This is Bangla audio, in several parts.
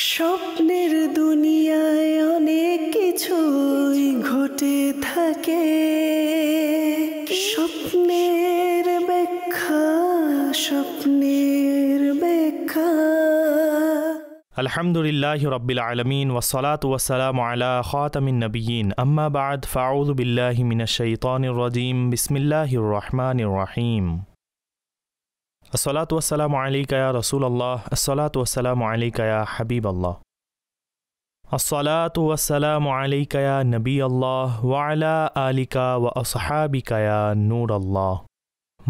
স্বপ্নের দুনিয়ায় অনেক কিছুই ঘটে থাকে, স্বপ্নের ব্যাখ্যা, স্বপ্নের ব্যাখ্যা। আলহামদুলিল্লাহি রাব্বিল আলামিন ওয়াসসালাতু ওয়াসসালামু আলা খাতামিন নাবিয়্যিন আম্মা বা'দ ফাআউযু বিল্লাহি মিনাশ শাইতানির রাজীম বিসমিল্লাহির রহমানির রহিম। আসসালাতু ওয়াসসালামু আলাইকা ইয়া রাসূলুল্লাহ, আসসালাতু ওয়াসসালামু আলাইকা ইয়া হাবিবাল্লাহ, আসসালাতু ওয়াসসালামু আলাইকা ইয়া নবিয়াল্লাহ ওয়া আলা আলিকা ওয়া আসহাবিকা ইয়া নূরাল্লাহ।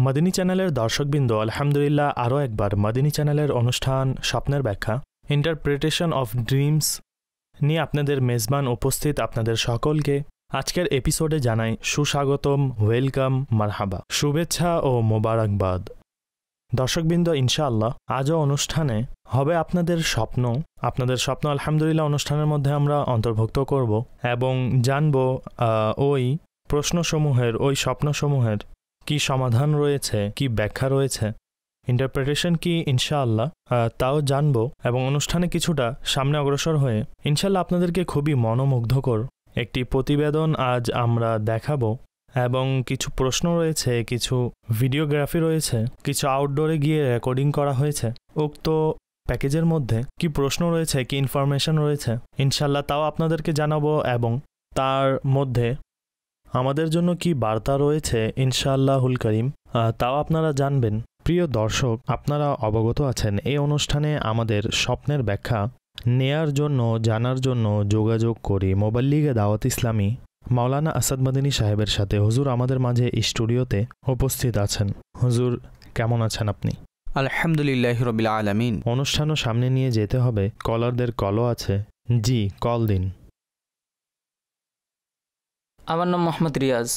মদিনী চ্যানেলের দর্শকবৃন্দ, আলহামদুলিল্লাহ আরও একবার মদিনী চ্যানেলের অনুষ্ঠান স্বপ্নের ব্যাখ্যা, ইন্টারপ্রিটেশন অফ ড্রিমস নিয়ে আপনাদের মেজবান উপস্থিত আপনাদের সকলকে আজকের এপিসোডে জানাই সুস্বাগতম, ওয়েলকাম, মারহাবা, শুভেচ্ছা ও মোবারকবাদ। দর্শকবৃন্দ, ইনশাআল্লাহ আজও অনুষ্ঠানে হবে আপনাদের স্বপ্ন আলহামদুলিল্লাহ অনুষ্ঠানের মধ্যে আমরা অন্তর্ভুক্ত করব এবং জানব ওই প্রশ্নসমূহের, ওই স্বপ্নসমূহের কি সমাধান রয়েছে, কি ব্যাখ্যা রয়েছে, ইন্টারপ্রিটেশন কি ইনশাআল্লাহ তাও জানব এবং অনুষ্ঠানে কিছুটা সামনে অগ্রসর হয়ে ইনশাআল্লাহ আপনাদেরকে খুবই মনোমুগ্ধকর একটি প্রতিবেদন আজ আমরা দেখাবো এবং কিছু প্রশ্ন রয়েছে, কিছু ভিডিওগ্রাফি রয়েছে, কিছু আউটডোরে গিয়ে রেকর্ডিং করা হয়েছে। উক্ত প্যাকেজের মধ্যে কি প্রশ্ন রয়েছে, কি ইনফরমেশন রয়েছে ইনশাআল্লাহ তাও আপনাদেরকে জানাবো এবং তার মধ্যে আমাদের জন্য কি বার্তা রয়েছে ইনশাআল্লাহুল করিম তাও আপনারা জানবেন। প্রিয় দর্শক, আপনারা অবগত আছেন এই অনুষ্ঠানে আমাদের স্বপ্নের ব্যাখ্যা নেয়ার জন্য, জানার জন্য যোগাযোগ করি মোবাল্লিগে দাওয়াত ইসলামী মাওলানা আসাদ মদিনী সাহেবের সাথে। হুজুর আমাদের মাঝে স্টুডিওতে উপস্থিত আছেন। হুজুর কেমন আছেন আপনি? আলহামদুলিল্লাহ রাব্বিল আলামিন। অনুষ্ঠানও সামনে নিয়ে যেতে হবে, কলারদের কলও আছে। জি, কল দিন। আমার নাম মোহাম্মদ রিয়াজ।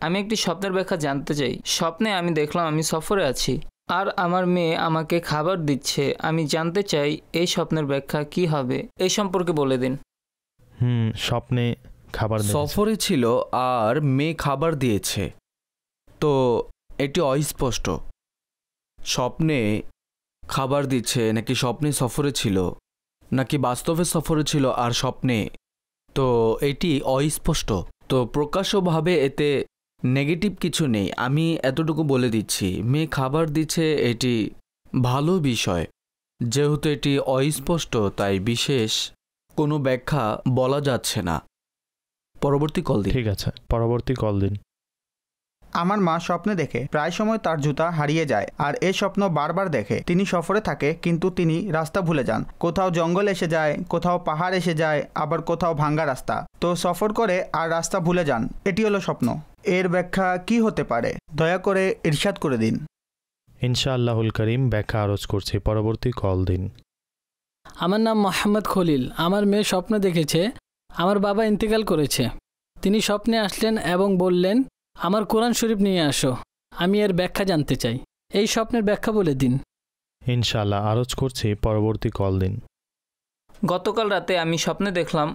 আমি একটি স্বপ্নের ব্যাখ্যা জানতে চাই। স্বপ্নে আমি দেখলাম আমি সফরে আছি আর আমার মেয়ে আমাকে খাবার দিচ্ছে। আমি জানতে চাই এই স্বপ্নের ব্যাখ্যা কি হবে, এই সম্পর্কে বলে দিন। স্বপ্নে খাবার সফরে ছিল আর মেয়ে খাবার দিয়েছে, তো এটি অস্পষ্ট। স্বপ্নে খাবার দিচ্ছে নাকি স্বপ্নে সফরে ছিল নাকি বাস্তবে সফরে ছিল আর স্বপ্নে, তো এটি অস্পষ্ট। তো প্রকাশ্যভাবে এতে নেগেটিভ কিছু নেই। আমি এতটুকু বলে দিচ্ছি, মেয়ে খাবার দিচ্ছে এটি ভালো বিষয়। যেহেতু এটি অস্পষ্ট তাই বিশেষ কোনো ব্যাখ্যা বলা যাচ্ছে না। পরবর্তী কল দিন। ঠিক আছে, পরবর্তী কল দিন। আমার মা স্বপ্নে দেখে প্রায় সময় তার জুতা হারিয়ে যায় আর এই স্বপ্ন বারবার দেখে। তিনি সফরে থাকে কিন্তু তিনি রাস্তা ভুলে যান। কোথাও জঙ্গল এসে যায়, কোথাও পাহাড় এসে যায়, আবার কোথাও ভাঙ্গা রাস্তা। তো সফর করে আর রাস্তা ভুলে যান। এটি হলো স্বপ্ন। এর ব্যাখ্যা কি হতে পারে দয়া করে ইরশাদ করে দিন। ইনশাআল্লাহুল করিম ব্যাখ্যা আরজ করছি। পরবর্তী কল দিন। আমার নাম মোহাম্মদ খলিল। আমার মেয়ে স্বপ্ন দেখেছে আমার বাবা ইন্তেকাল করেছে। তিনি স্বপ্নে আসলেন এবং বললেন আমার কোরআন শরীফ নিয়ে আসো। আমি এর ব্যাখ্যা জানতে চাই। এই স্বপ্নের ব্যাখ্যা বলে দিন। ইনশাআল্লাহ আরজ করছি। পরবর্তী কল দিন। গতকাল রাতে আমি স্বপ্নে দেখলাম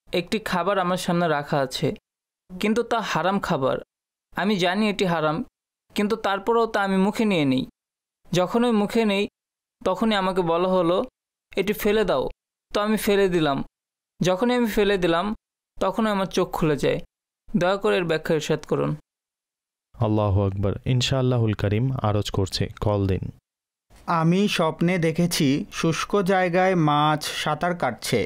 একটি খাবার আমার সামনে রাখা আছে, কিন্তু তা হারাম খাবার। আমি জানি এটি হারাম, কিন্তু তারপরেও তা আমি মুখে নিয়ে নিই। যখনই মুখে নেই তখনই আমাকে বলা হলো এটি ফেলে দাও। তো আমি ফেলে দিলাম। যখনই আমি ফেলে দিলাম তখনই আমার চোখ খুলে যায়। দয়া করে এর ব্যাখ্যা ইরশাদ করুন। আল্লাহু আকবার। ইনশাআল্লাহুল করিম আরজ করছে। কল দিন। আমি স্বপ্নে দেখেছি শুষ্ক জায়গায় মাছ সাঁতার কাটছে,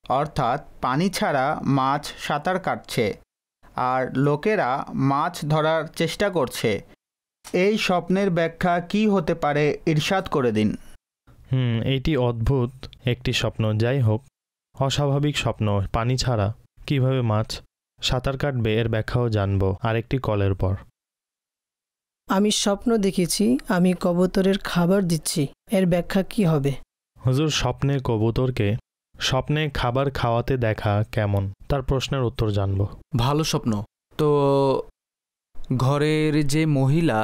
অর্থাৎ পানি ছাড়া মাছ সাঁতার কাটছে আর লোকেরা মাছ ধরার চেষ্টা করছে। এই স্বপ্নের ব্যাখ্যা কি হতে পারে ইরশাদ করে দিন। এইটি অদ্ভুত একটি স্বপ্ন। যাই হোক, অস্বাভাবিক স্বপ্ন। পানি ছাড়া কিভাবে মাছ সাঁতার কাটবে এর ব্যাখ্যাও জানবো আরেকটি কলের পর। আমি স্বপ্ন দেখেছি আমি কবুতরের খাবার দিচ্ছি। এর ব্যাখ্যা কি হবে? হুজুর, স্বপ্নে কবুতরকে স্বপ্নে খাবার খাওয়াতে দেখা কেমন, তার প্রশ্নের উত্তর জানবো। ভালো স্বপ্ন। তো ঘরের যে মহিলা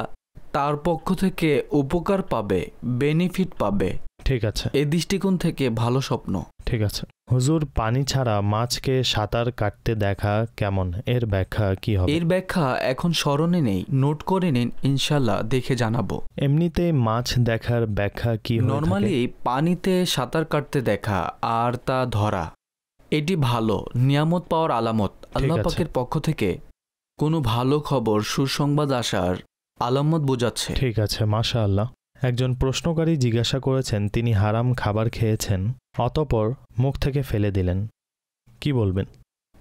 তার পক্ষ থেকে উপকার পাবে, বেনিফিট পাবে। ঠিক আছে, এই দৃষ্টিকোণ থেকে ভালো স্বপ্ন। ঠিক আছে হুজুর, পানি ছাড়া মাছকে সাঁতার কাটতে দেখা কেমন, এর ব্যাখ্যা কি হবে? এর ব্যাখ্যা এখন স্মরণে নেই, নোট করে নিন, ইনশাল্লাহ দেখে জানাবো। এমনিতে মাছ দেখার ব্যাখ্যা কি হয়ে থাকে? নর্মালি পানিতে সাঁতার কাটতে দেখা আর তা ধরা, এটি ভালো নিয়ামত পাওয়ার আলামত। আল্লাহ আছে। পাকের পক্ষ থেকে কোনো ভালো খবর, সুসংবাদ আসার আলামত বোঝাচ্ছে। ঠিক আছে, মাশাআল্লাহ। একজন প্রশ্নকারী জিজ্ঞাসা করেছেন তিনি হারাম খাবার খেয়েছেন, অতঃপর মুখ থেকে ফেলে দিলেন, কি বলবেন?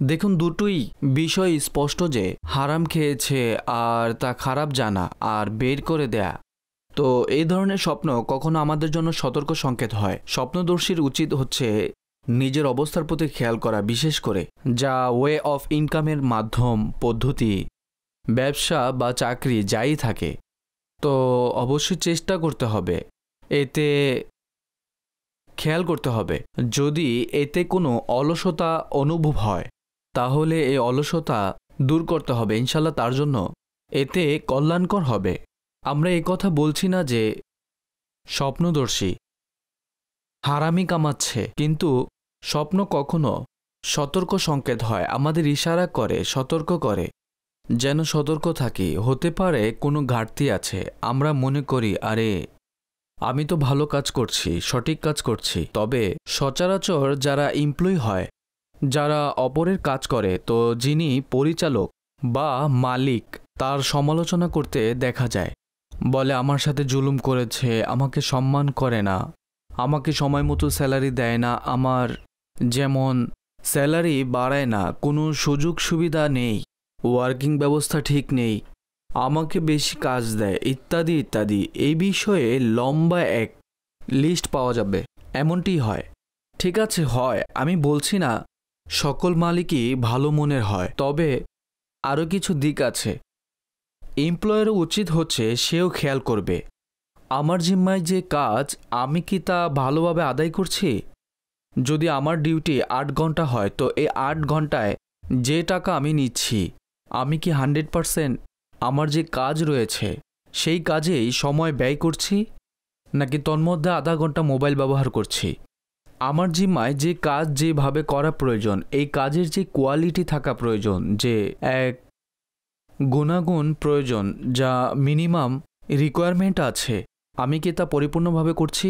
দেখুন, দুটোই বিষয় স্পষ্ট যে হারাম খেয়েছে আর তা খারাপ জানা আর বের করে দেয়া। তো এই ধরনের স্বপ্ন কখনো আমাদের জন্য সতর্ক সংকেত হয়। স্বপ্নদর্শীর উচিত হচ্ছে নিজের অবস্থার প্রতি খেয়াল করা, বিশেষ করে যা ওয়ে অফ ইনকামের মাধ্যম, পদ্ধতি, ব্যবসা বা চাকরি যাই থাকে। তো অবশ্যই চেষ্টা করতে হবে, এতে খেয়াল করতে হবে। যদি এতে কোনো অলসতা অনুভব হয় তাহলে এই অলসতা দূর করতে হবে, ইনশাল্লাহ তার জন্য এতে কল্যাণকর হবে। আমরা এই কথা বলছি না যে স্বপ্নদর্শী হারামি কামাচ্ছে, কিন্তু স্বপ্ন কখনো সতর্ক সংকেত হয়, আমাদের ইশারা করে, সতর্ক করে যেন সতর্ক থাকি। হতে পারে কোনো ঘাটতি আছে, আমরা মনে করি আরে আমি তো ভালো কাজ করছি, সঠিক কাজ করছি। তবে সচরাচর যারা এমপ্লয়ি হয়, যারা অপরের কাজ করে, তো যিনি পরিচালক বা মালিক তার সমালোচনা করতে দেখা যায়, বলে আমার সাথে জুলুম করেছে, আমাকে সম্মান করে না, আমাকে সময় মতো স্যালারি দেয় না, আমার যেমন স্যালারি বাড়ায় না, কোনো সুযোগ সুবিধা নেই, ওয়ার্কিং ব্যবস্থা ঠিক নেই, আমাকে বেশি কাজ দেয়, ইত্যাদি ইত্যাদি। এই বিষয়ে লম্বা এক লিস্ট পাওয়া যাবে। এমনটি হয়, ঠিক আছে, হয়, আমি বলছি না সকল মালিকই ভালো মনের হয়, তবে আরও কিছু দিক আছে। এমপ্লয়েরও উচিত হচ্ছে সেও খেয়াল করবে আমার জিম্মায় যে কাজ আমি কি তা ভালোভাবে আদায় করছি। যদি আমার ডিউটি 8 ঘন্টা হয়, তো এই 8 ঘন্টায় যে টাকা আমি নিচ্ছি, আমি কি 100% আমার যে কাজ রয়েছে সেই কাজেই সময় ব্যয় করছি, নাকি তন্মধ্যে আধা ঘন্টা মোবাইল ব্যবহার করছি। আমার জিম্মায় যে কাজ যেভাবে করা প্রয়োজন, এই কাজের যে কোয়ালিটি থাকা প্রয়োজন, যে এক গুণাগুণ প্রয়োজন, যা মিনিমাম রিকোয়ারমেন্ট আছে, আমি কি তা পরিপূর্ণভাবে করছি।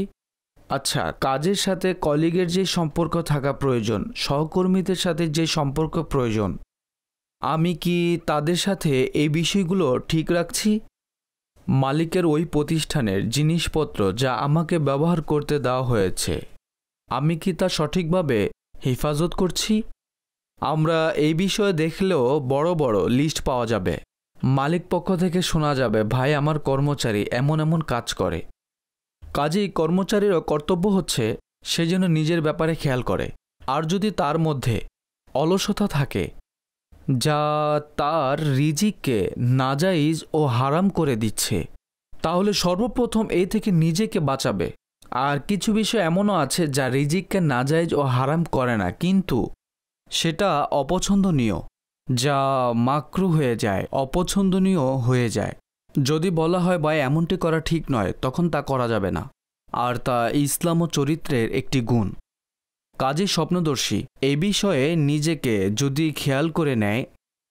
আচ্ছা, কাজের সাথে কলিগের যে সম্পর্ক থাকা প্রয়োজন, সহকর্মীদের সাথে যে সম্পর্ক প্রয়োজন, আমি কি তাদের সাথে এই বিষয়গুলো ঠিক রাখছি। মালিকের ওই প্রতিষ্ঠানের জিনিসপত্র যা আমাকে ব্যবহার করতে দেওয়া হয়েছে, আমি কি তা সঠিকভাবে হেফাজত করছি। আমরা এই বিষয়ে দেখলেও বড় বড় লিস্ট পাওয়া যাবে। মালিক পক্ষ থেকে শোনা যাবে, ভাই আমার কর্মচারী এমন এমন কাজ করে। কাজেই কর্মচারীরও কর্তব্য হচ্ছে সে যেন নিজের ব্যাপারে খেয়াল করে। আর যদি তার মধ্যে অলসতা থাকে যা তার রিজিককে নাজাইজ ও হারাম করে দিচ্ছে, তাহলে সর্বপ্রথম এই থেকে নিজেকে বাঁচাবে। আর কিছু বিষয় এমনও আছে যা রিজিককে নাজাইজ ও হারাম করে না, কিন্তু সেটা অপছন্দনীয়, যা মাকরু হয়ে যায়, অপছন্দনীয় হয়ে যায়। যদি বলা হয় ভাই এমনটি করা ঠিক নয়, তখন তা করা যাবে না। আর তা ইসলাম ও চরিত্রের একটি গুণ। কাজী স্বপ্নদর্শী এই বিষয়ে নিজেকে যদি খেয়াল করে নেয়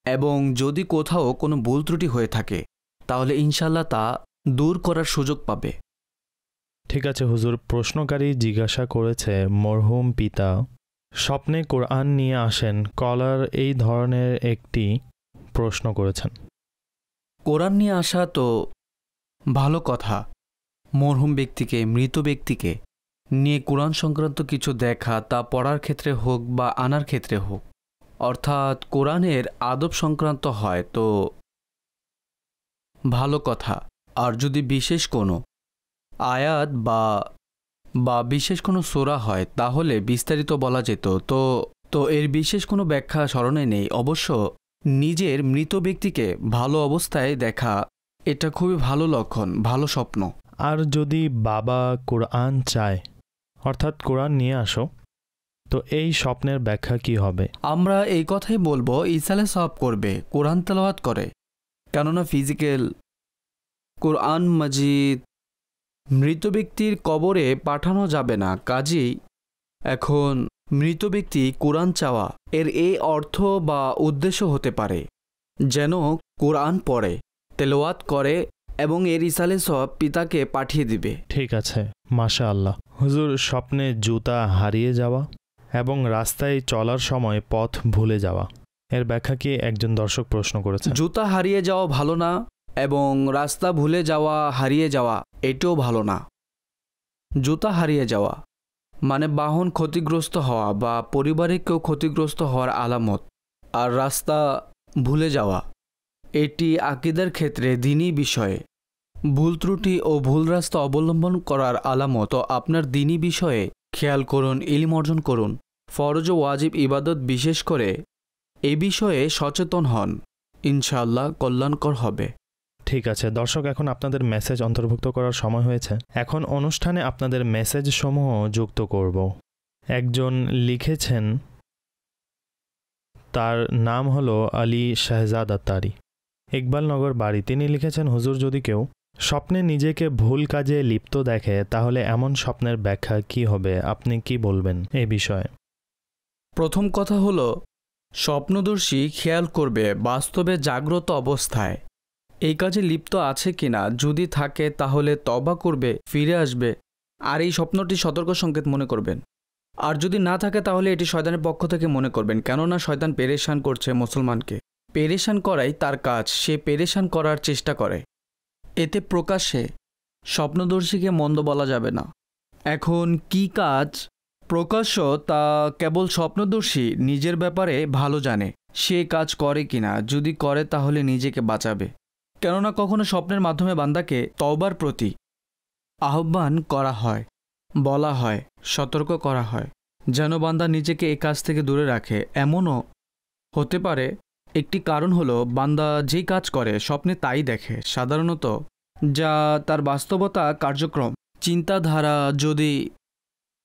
এবং যদি কোথাও কোনো ভুল ত্রুটি হয়ে থাকে, তাহলে ইনশাল্লাহ তা দূর করার সুযোগ পাবে। ঠিক আছে হুজুর, প্রশ্নকারী জিজ্ঞাসা করেছে মরহুম পিতা স্বপ্নে কোরআন নিয়ে আসেন, কলার এই ধরনের একটি প্রশ্ন করেছেন। কোরআন নিয়ে আসা তো ভালো কথা। মরহুম ব্যক্তিকে, মৃত ব্যক্তিকে নিয়ে কোরআন সংক্রান্ত কিছু দেখা, তা পড়ার ক্ষেত্রে হোক বা আনার ক্ষেত্রে হোক, অর্থাৎ কোরআনের আদব সংক্রান্ত হয় তো ভালো কথা। আর যদি বিশেষ কোনো আয়াত বা বিশেষ কোনো সূরা হয়, তাহলে বিস্তারিত বলা যেত। তো এর বিশেষ কোনো ব্যাখ্যা স্মরণে নেই। অবশ্য নিজের মৃত ব্যক্তিকে ভালো অবস্থায় দেখা এটা খুবই ভালো লক্ষণ, ভালো স্বপ্ন। আর যদি বাবা কোরআন চায়, অর্থাৎ কোরআন নিয়ে আসো, তো এই স্বপ্নের ব্যাখ্যা কি হবে? আমরা এই কথাই বলবো, ইসালে সওয়াব করবে, কোরআন তেলাওয়াত করে। কেননা ফিজিক্যাল কোরআন মাজিদ মৃত ব্যক্তির কবরে পাঠানো যাবে না। কাজেই এখন মৃত ব্যক্তি কোরআন চাওয়া এর এই অর্থ বা উদ্দেশ্য হতে পারে যেন কোরআন পড়ে, তেলাওয়াত করে এবং এর ইসালে সব পিতাকে পাঠিয়ে দিবে। ঠিক আছে, মাশা আল্লাহ। হুজুর, স্বপ্নে জুতা হারিয়ে যাওয়া এবং রাস্তায় চলার সময় পথ ভুলে যাওয়া, এর ব্যাখ্যা কি একজন দর্শক প্রশ্ন করেছে। জুতা হারিয়ে যাওয়া ভালো না এবং রাস্তা ভুলে যাওয়া, হারিয়ে যাওয়া এটাও ভালো না। জুতা হারিয়ে যাওয়া মানে বাহন ক্ষতিগ্রস্ত হওয়া বা পরিবারের কেউ ক্ষতিগ্রস্ত হওয়ার আলামত, আর রাস্তা ভুলে যাওয়া এটি আকীদার ক্ষেত্রে দ্বীনি বিষয়ে ভুল ত্রুটি ও ভুল রাস্তা অবলম্বন করার আলামত। তো আপনার দ্বীনি বিষয়ে খেয়াল করুন, ইলম অর্জন করুন, ফরজ ও ওয়াজিব ইবাদত বিশেষ করে এ বিষয়ে সচেতন হন, ইনশাআল্লাহ কল্যাণকর হবে। ঠিক আছে দর্শক, এখন আপনাদের মেসেজ অন্তর্ভুক্ত করার সময় হয়েছে। এখন অনুষ্ঠানে আপনাদের মেসেজ সমূহ যুক্ত করব। একজন লিখেছেন, তার নাম হলো আলী শাহজাদ আত্তারি, ইকবালনগর বাড়ি। তিনি লিখেছেন, হুজুর, যদি কেউ স্বপ্নে নিজেকে ভুল কাজে লিপ্ত দেখে তাহলে এমন স্বপ্নের ব্যাখ্যা কি হবে? আপনি কি বলবেন এ বিষয়ে? প্রথম কথা হলো, স্বপ্নদর্শী খেয়াল করবে বাস্তবে জাগ্রত অবস্থায় এই কাজে লিপ্ত আছে কিনা। যদি থাকে তাহলে তওবা করবে, ফিরে আসবে, আর এই স্বপ্নটি সতর্ক সংকেত মনে করবেন। আর যদি না থাকে তাহলে এটি শয়তানের পক্ষ থেকে মনে করবেন, কেননা শয়তান পেরেশান করছে মুসলমানকে। পেরেশান করাই তার কাজ, সে পেরেশান করার চেষ্টা করে। এতে প্রকাশ্যে স্বপ্নদর্শীকে মন্দ বলা যাবে না। এখন কি কাজ প্রকাশ্য তা কেবল স্বপ্নদর্শী নিজের ব্যাপারে ভালো জানে, সে কাজ করে কিনা। যদি করে তাহলে নিজেকে বাঁচাবে, কেননা কখনো স্বপ্নের মাধ্যমে বান্দাকে তওবার প্রতি আহ্বান করা হয়, বলা হয়, সতর্ক করা হয় যেন বান্দা নিজেকে এই কাজ থেকে দূরে রাখে। এমনও হতে পারে একটি কারণ হলো বান্দা যেই কাজ করে স্বপ্নে তাই দেখে, সাধারণত যা তার বাস্তবতা কার্যক্রম চিন্তাধারা। যদি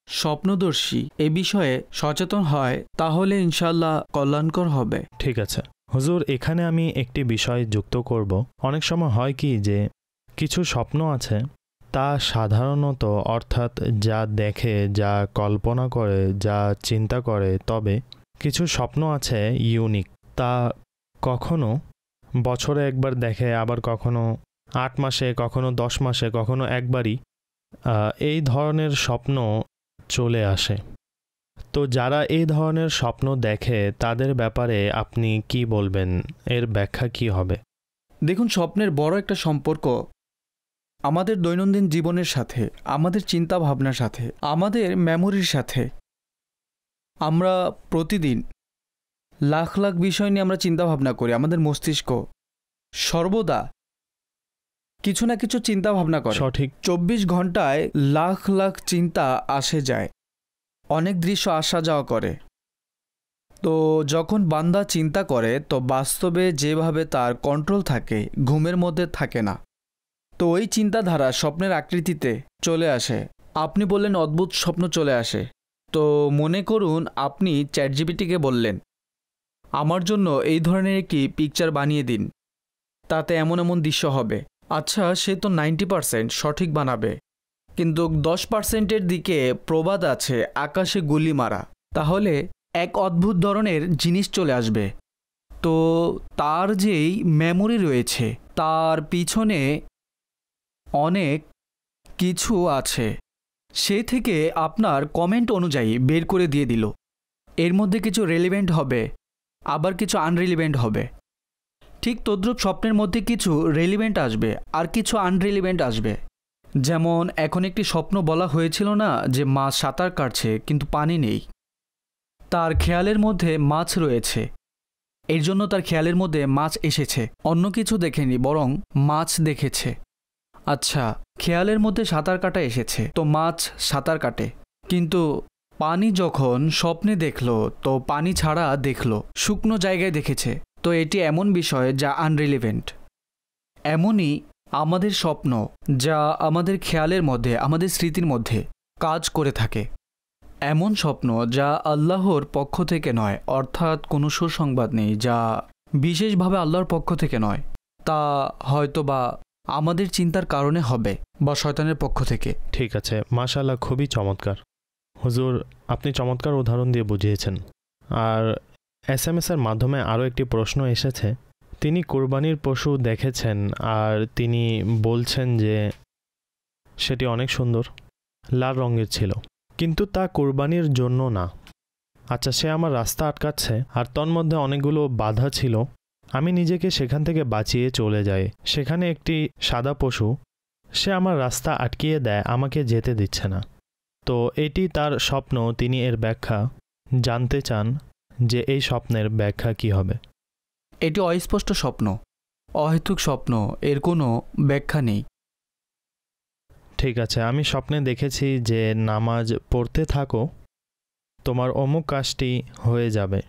স্বপ্নদর্শী এ বিষয়ে সচেতন হয় তাহলে ইনশাআল্লাহ কল্যাণকর হবে। ঠিক আছে হুজুর, এখানে আমি একটি বিষয় যুক্ত করব। অনেক সময় হয় কি যে কিছু স্বপ্ন আছে তা সাধারণত, অর্থাৎ যা দেখে, যা কল্পনা করে, যা চিন্তা করে, তবে কিছু স্বপ্ন আছে ইউনিক, তা কখনো বছরে একবার দেখে, আবার কখনো 8 মাসে, কখনো 10 মাসে, কখনো একবারই এই ধরনের স্বপ্ন চলে আসে। তো যারা এই ধরনের স্বপ্ন দেখে তাদের ব্যাপারে আপনি কি বলবেন? এর ব্যাখ্যা কি হবে? দেখুন, স্বপ্নের বড় একটা সম্পর্ক আমাদের দৈনন্দিন জীবনের সাথে, আমাদের চিন্তা ভাবনার সাথে, আমাদের মেমোরির সাথে। আমরা প্রতিদিন লাখ লাখ বিষয় নিয়ে আমরা চিন্তা ভাবনা করি। আমাদের মস্তিষ্ক সর্বদা কিছু না কিছু চিন্তা ভাবনা করে। সঠিক। 24 ঘন্টায় লাখ লাখ চিন্তা আসে যায়, অনেক দৃশ্য আসা যাওয়া করে। তো যখন বান্দা চিন্তা করে তো বাস্তবে যেভাবে তার কন্ট্রোল থাকে, ঘুমের মধ্যে থাকে না। তো ওই চিন্তাধারা স্বপ্নের আকৃতিতে চলে আসে। আপনি বললেন অদ্ভুত স্বপ্ন চলে আসে, তো মনে করুন আপনি চ্যাটজিপিটিকে বললেন আমার জন্য এই ধরনের একটি পিকচার বানিয়ে দিন, তাতে এমন এমন দৃশ্য হবে। আচ্ছা, সে তো 90% সঠিক বানাবে, কিন্তু 10%-এর দিকে প্রবাদ আছে আকাশে গুলি মারা। তাহলে এক অদ্ভুত ধরনের জিনিস চলে আসবে। তো তার যেই মেমোরি রয়েছে তার পিছনে অনেক কিছু আছে, সে থেকে আপনার কমেন্ট অনুযায়ী বের করে দিয়ে দিল। এর মধ্যে কিছু রেলিভেন্ট হবে, আবার কিছু আনরিলিভেন্ট হবে। ঠিক তদ্রূপ স্বপ্নের মধ্যে কিছু রেলিভেন্ট আসবে আর কিছু আনরিলিভেন্ট আসবে। যেমন এখন একটি স্বপ্ন বলা হয়েছিল না যে মাছ সাঁতার কাটছে কিন্তু পানি নেই, তার খেয়ালের মধ্যে মাছ রয়েছে, এর জন্য তার খেয়ালের মধ্যে মাছ এসেছে, অন্য কিছু দেখেনি বরং মাছ দেখেছে। আচ্ছা, খেয়ালের মধ্যে সাঁতার কাটা এসেছে, তো মাছ সাঁতার কাটে, কিন্তু পানি যখন স্বপ্নে দেখলো তো পানি ছাড়া দেখলো, শুকনো জায়গায় দেখেছে। তো এটি এমন বিষয় যা আনরিলিভেন্ট। এমনই আমাদের স্বপ্ন, যা আমাদের খেয়ালের মধ্যে, আমাদের স্মৃতির মধ্যে কাজ করে থাকে। এমন স্বপ্ন যা আল্লাহর পক্ষ থেকে নয়, অর্থাৎ কোনো সুসংবাদ নেই, যা বিশেষভাবে আল্লাহর পক্ষ থেকে নয়, তা হয়তোবা আমাদের চিন্তার কারণে হবে বা শয়তানের পক্ষ থেকে। ঠিক আছে, মাশাআল্লাহ, খুবই চমৎকার। হুজুর, আপনি চমৎকার উদাহরণ দিয়ে বুঝিয়েছেন। আর SMS-এর মাধ্যমে আরও একটি প্রশ্ন এসেছে। তিনি কোরবানির পশু দেখেছেন আর তিনি বলছেন যে সেটি অনেক সুন্দর, লাল রঙের ছিল, কিন্তু তা কোরবানির জন্য না। আচ্ছা, সে আমার রাস্তা আটকাচ্ছে আর তন্মধ্যে অনেকগুলো বাধা ছিল। আমি নিজেকে সেখান থেকে বাঁচিয়ে চলে যাই। সেখানে একটি সাদা পশু, সে আমার রাস্তা আটকিয়ে দেয়, আমাকে যেতে দিচ্ছে না। তো এটি তার স্বপ্ন, তিনি এর ব্যাখ্যা জানতে চান যে এই স্বপ্নের ব্যাখ্যা কি হবে। এটি অস্পষ্ট স্বপ্ন, অহেতুক স্বপ্ন, এর কোনো ব্যাখ্যা নেই। ঠিক আছে, আমি স্বপ্নে দেখেছি যে নামাজ পড়তে থাকো, তোমার অমুক কাজটি হয়ে যাবে।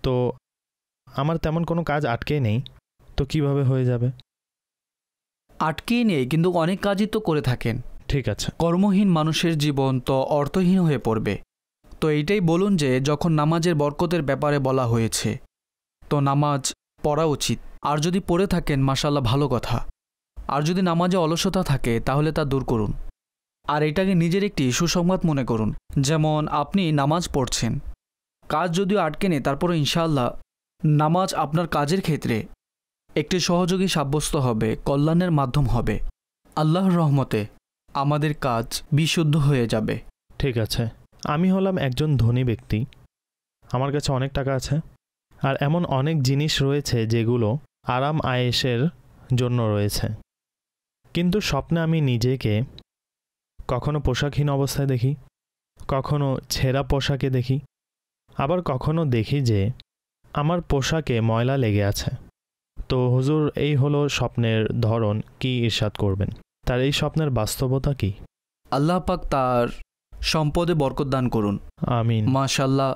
তো আমার তেমন কোনো কাজ আটকে নেই, তো কিভাবে হয়ে যাবে? আটকেই নেই, কিন্তু অনেক কাজই তো করে থাকেন। ঠিক আছে। কর্মহীন মানুষের জীবন তো অর্থহীন হয়ে পড়বে। তো এইটাই বলুন যে যখন নামাজের বরকতের ব্যাপারে বলা হয়েছে, তো নামাজ পড়া উচিত। আর যদি পড়ে থাকেন মাশাআল্লাহ, ভালো কথা। আর যদি নামাজে অলসতা থাকে তাহলে তা দূর করুন। আর এটাকে নিজের একটি সুসংবাদ মনে করুন। যেমন আপনি নামাজ পড়ছেন, কাজ যদিও আটকে নেই, তারপরে ইনশাআল্লাহ নামাজ আপনার কাজের ক্ষেত্রে একটি সহযোগী সাব্যস্ত হবে, কল্যাণের মাধ্যম হবে। আল্লাহর রহমতে আমাদের কাজ বিশুদ্ধ হয়ে যাবে। ঠিক আছে, আমি হলাম একজন ধনী ব্যক্তি, আমার কাছে অনেক টাকা আছে, আর এমন অনেক জিনিস রয়েছে যেগুলো আরাম আয়েশের জন্য রয়েছে, কিন্তু স্বপ্নে আমি নিজেকে কখনো পোশাকহীন অবস্থায় দেখি, কখনো ছেঁড়া পোশাকে দেখি, আবার কখনো দেখি যে আমার পোশাকে ময়লা লেগে আছে। তো হুজুর, এই হলো স্বপ্নের ধরন, কি ইরশাদ করবেন? তার এই স্বপ্নের বাস্তবতা কি? আল্লাহ পাক তার সম্পদে বরকত দান করুন। আমিন। মাশাআল্লাহ,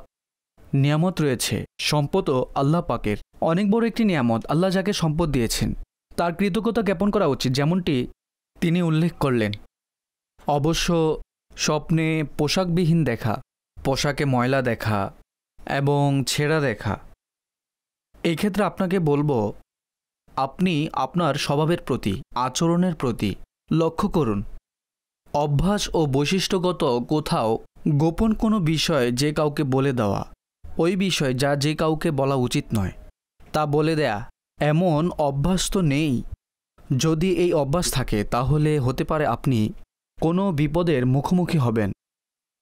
নিয়ামত রয়েছে। সম্পদও আল্লাহ পাকের অনেক বড় একটি নিয়ামত। আল্লাহ যাকে সম্পদ দিয়েছেন তার কৃতজ্ঞতা জ্ঞাপন করা উচিত, যেমনটি তিনি উল্লেখ করলেন। অবশ্য স্বপ্নে পোশাকবিহীন দেখা, পোশাকে ময়লা দেখা এবং ছেঁড়া দেখা, এই ক্ষেত্রে আপনাকে বলবো, আপনি আপনার স্বভাবের প্রতি, আচরণের প্রতি লক্ষ্য করুন। অভ্যাস ও বৈশিষ্ট্যগত কোথাও গোপন কোনো বিষয় যে কাউকে বলে দেওয়া, ওই বিষয় যা যে কাউকে বলা উচিত নয় তা বলে দেয়া, এমন অভ্যাস তো নেই। যদি এই অভ্যাস থাকে তাহলে হতে পারে আপনি কোনো বিপদের মুখোমুখি হবেন।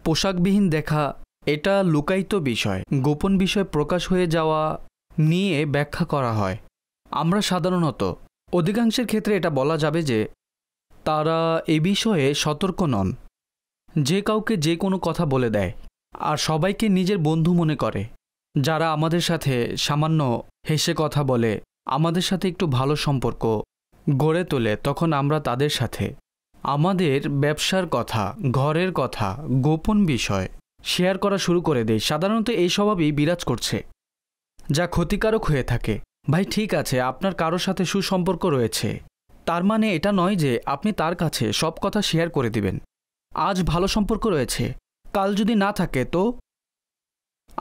পোশাকবিহীন দেখা, এটা লুকায়িত বিষয়, গোপন বিষয় প্রকাশ হয়ে যাওয়া নিয়ে ব্যাখ্যা করা হয়। আমরা সাধারণত অধিকাংশের ক্ষেত্রে এটা বলা যাবে যে তারা এ বিষয়ে সতর্ক নন। যে কাউকে যে কোনো কথা বলে দেয় আর সবাইকে নিজের বন্ধু মনে করে। যারা আমাদের সাথে সামান্য হেসে কথা বলে, আমাদের সাথে একটু ভালো সম্পর্ক গড়ে তোলে, তখন আমরা তাদের সাথে আমাদের ব্যবসার কথা, ঘরের কথা, গোপন বিষয় শেয়ার করা শুরু করে দেয়। সাধারণত এই স্বভাবই বিরাজ করছে, যা ক্ষতিকারক হয়ে থাকে। ভাই ঠিক আছে, আপনার কারোর সাথে সুসম্পর্ক রয়েছে, তার মানে এটা নয় যে আপনি তার কাছে সব কথা শেয়ার করে দিবেন। আজ ভালো সম্পর্ক রয়েছে, কাল যদি না থাকে তো?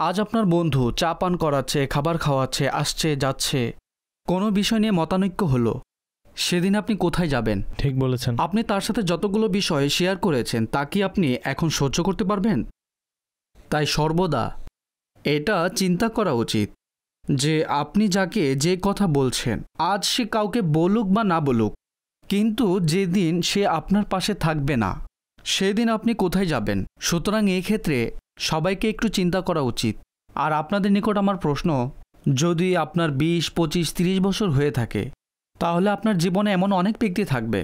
আজ আপনার বন্ধু চা পান করাচ্ছে, খাবার খাওয়াচ্ছে, আসছে যাচ্ছে, কোনো বিষয় নিয়ে মতানৈক্য হলো, সেদিন আপনি কোথায় যাবেন? ঠিক বলেছেন। আপনি তার সাথে যতগুলো বিষয় শেয়ার করেছেন তা কি আপনি এখন সহ্য করতে পারবেন? তাই সর্বদা এটা চিন্তা করা উচিত যে আপনি যাকে যে কথা বলছেন, আজ সে কাউকে বলুক বা না বলুক, কিন্তু যেদিন সে আপনার পাশে থাকবে না, সেদিন আপনি কোথায় যাবেন? সুতরাং এই ক্ষেত্রে সবাইকে একটু চিন্তা করা উচিত। আর আপনাদের নিকট আমার প্রশ্ন, যদি আপনার 20, 25, 30 বছর হয়ে থাকে, তাহলে আপনার জীবনে এমন অনেক ব্যক্তি থাকবে